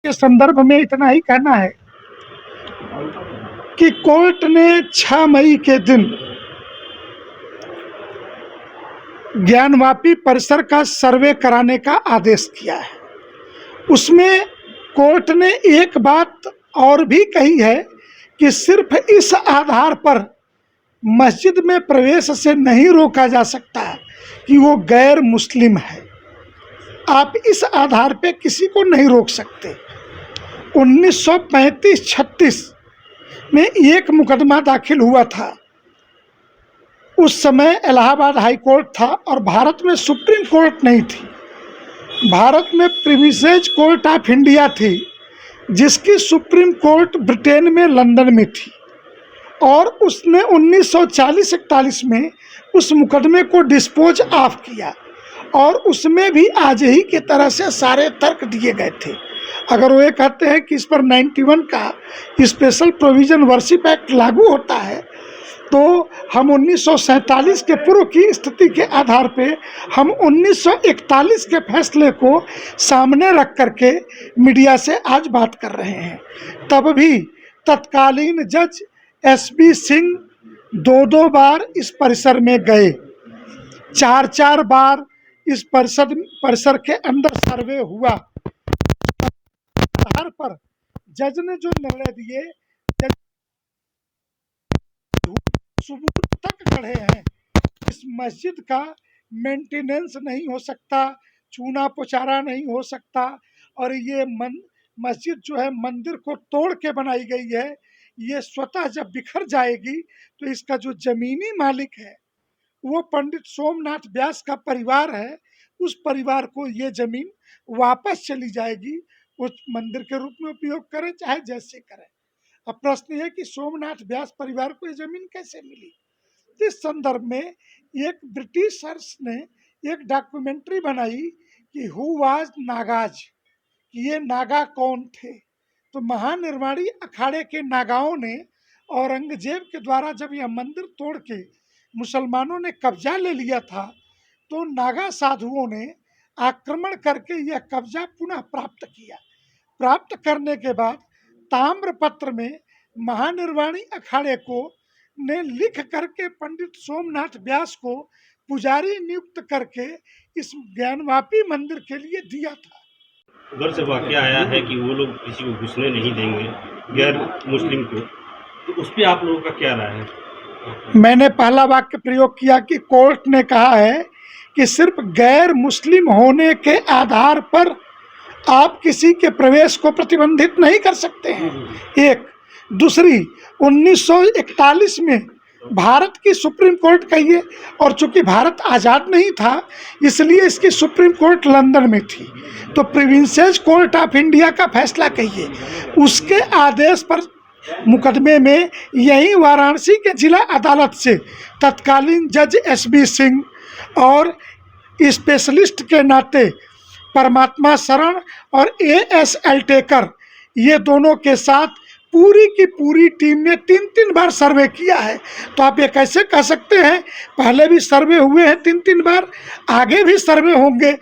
के संदर्भ में इतना ही कहना है कि कोर्ट ने 6 मई के दिन ज्ञानवापी परिसर का सर्वे कराने का आदेश किया है। उसमें कोर्ट ने एक बात और भी कही है कि सिर्फ इस आधार पर मस्जिद में प्रवेश से नहीं रोका जा सकता कि वो गैर मुस्लिम है। आप इस आधार पे किसी को नहीं रोक सकते। 1935-36 में एक मुकदमा दाखिल हुआ था। उस समय इलाहाबाद हाई कोर्ट था और भारत में सुप्रीम कोर्ट नहीं थी। भारत में प्रिविलेज कोर्ट ऑफ इंडिया थी, जिसकी सुप्रीम कोर्ट ब्रिटेन में लंदन में थी, और उसने 1940-41 में उस मुकदमे को डिस्पोज ऑफ किया और उसमें भी आज ही की तरह से सारे तर्क दिए गए थे। अगर वो ये कहते हैं कि इस पर 91 का स्पेशल प्रोविजन वर्शिप एक्ट लागू होता है, तो हम 1947 के पूर्व की स्थिति के आधार पे हम 1941 के फैसले को सामने रख करके मीडिया से आज बात कर रहे हैं। तब भी तत्कालीन जज एसबी सिंह 2-2 बार इस परिसर में गए, 4-4 बार इस परिसर के अंदर सर्वे हुआ। आधार पर जज ने जो निर्णय दिए, जज सबूत तक खड़े हैं। इस मस्जिद का मेंटेनेंस नहीं हो सकता, चूना पोचारा नहीं हो सकता, और ये मस्जिद जो है मंदिर को तोड़ के बनाई गई है। ये स्वतः जब बिखर जाएगी तो इसका जो जमीनी मालिक है वो पंडित सोमनाथ व्यास का परिवार है। उस परिवार को ये जमीन वापस चली जाएगी, उस मंदिर के रूप में उपयोग करें चाहे जैसे करें। अब प्रश्न है कि सोमनाथ व्यास परिवार को ये जमीन कैसे मिली। इस संदर्भ में एक ब्रिटिशर्स ने एक डॉक्यूमेंट्री बनाई कि हु वाज नागाज, कि ये नागा कौन थे। तो महानिर्वाणी अखाड़े के नागाओं ने औरंगजेब के द्वारा जब यह मंदिर तोड़ के मुसलमानों ने कब्जा ले लिया था, तो नागा साधुओं ने आक्रमण करके यह कब्जा पुनः प्राप्त किया। प्राप्त करने के बाद ताम्रपत्र में महानिर्वाणी अखाड़े को ने लिख करके पंडित सोमनाथ व्यास को पुजारी नियुक्त करके इस ज्ञानवापी मंदिर के लिए दिया था। उधर से वाकया आया है कि वो लोग किसी को घुसने नहीं देंगे गैर मुस्लिम को, तो उस पर आप लोगों का क्या राय है? मैंने पहला वाक्य प्रयोग किया कि कोर्ट ने कहा है कि सिर्फ गैर मुस्लिम होने के आधार पर आप किसी के प्रवेश को प्रतिबंधित नहीं कर सकते हैं। एक दूसरी, 1941 में भारत की सुप्रीम कोर्ट कहिए, और चूंकि भारत आज़ाद नहीं था इसलिए इसकी सुप्रीम कोर्ट लंदन में थी, तो प्रिविलेज कोर्ट ऑफ इंडिया का फैसला कहिए, उसके आदेश पर मुकदमे में यही वाराणसी के जिला अदालत से तत्कालीन जज एसबी सिंह और स्पेशलिस्ट के नाते परमात्मा शरण और एएस अल्टेकर, ये दोनों के साथ पूरी की पूरी टीम ने 3-3 बार सर्वे किया है। तो आप ये कैसे कह सकते हैं, पहले भी सर्वे हुए हैं 3-3 बार, आगे भी सर्वे होंगे।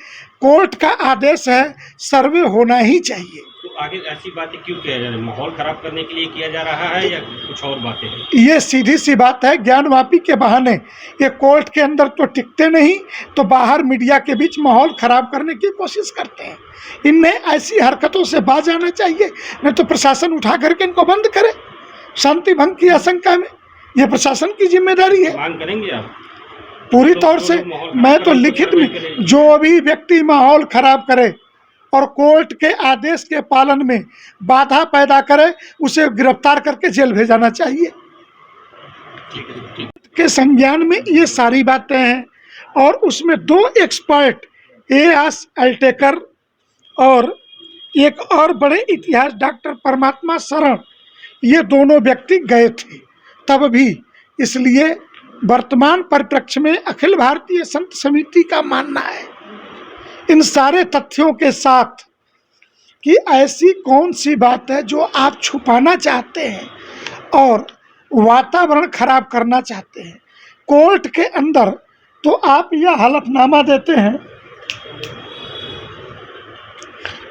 कोर्ट का आदेश है, सर्वे होना ही चाहिए। तो आगे ऐसी बातें क्यों किया जा रहा है? माहौल खराब करने के लिए किया जा रहा है या कुछ और बातें हैं? ये सीधी सी बात है, ज्ञानवापी के बहाने ये कोर्ट के अंदर तो टिकते नहीं, तो बाहर मीडिया के बीच माहौल खराब करने की कोशिश करते हैं। इनमें ऐसी हरकतों से बाज आना चाहिए, नहीं तो प्रशासन उठा करके इनको बंद करे। शांति भंग की आशंका में ये प्रशासन की जिम्मेदारी है। मांग करेंगे आप? पूरी तौर से मैं तो लिखित में, जो भी व्यक्ति माहौल खराब करे और कोर्ट के आदेश के पालन में बाधा पैदा करे, उसे गिरफ्तार करके जेल भेजाना चाहिए। के संज्ञान में ये सारी बातें हैं, और उसमें 2 एक्सपर्ट एएस अल्टेकर और एक और बड़े इतिहास डॉक्टर परमात्मा शरण, ये दोनों व्यक्ति गए थे तब भी। इसलिए वर्तमान परिप्रेक्ष्य में अखिल भारतीय संत समिति का मानना है, इन सारे तथ्यों के साथ, कि ऐसी कौन सी बात है जो आप छुपाना चाहते हैं और वातावरण खराब करना चाहते हैं। कोर्ट के अंदर तो आप यह हलफनामा देते हैं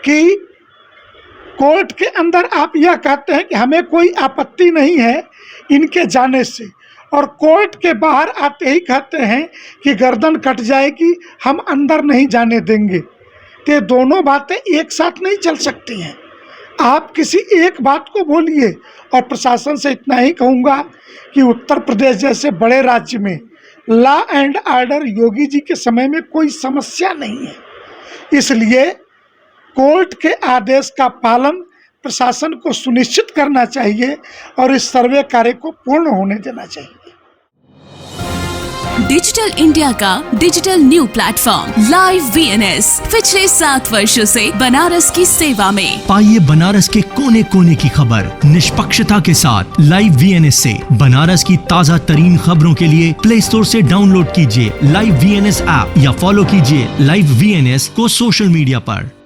कि कोर्ट के अंदर आप यह कहते हैं कि हमें कोई आपत्ति नहीं है इनके जाने से, और कोर्ट के बाहर आते ही कहते हैं कि गर्दन कट जाएगी, हम अंदर नहीं जाने देंगे। तो ये दोनों बातें एक साथ नहीं चल सकती हैं। आप किसी एक बात को बोलिए। और प्रशासन से इतना ही कहूँगा कि उत्तर प्रदेश जैसे बड़े राज्य में law and order Yogi ji के समय में कोई समस्या नहीं है, इसलिए कोर्ट के आदेश का पालन प्रशासन को सुनिश्चित करना चाहिए और इस सर्वे कार्य को पूर्ण होने देना चाहिए। डिजिटल इंडिया का digital new platform live VNS पिछले 7 वर्षों से बनारस की सेवा में। पाइए बनारस के कोने कोने की खबर निष्पक्षता के साथ लाइव वीएनएस से। बनारस की ताज़ा तरीन खबरों के लिए प्ले स्टोर से डाउनलोड कीजिए लाइव वीएनएस ऐप या फॉलो कीजिए लाइव वीएनएस को सोशल मीडिया पर।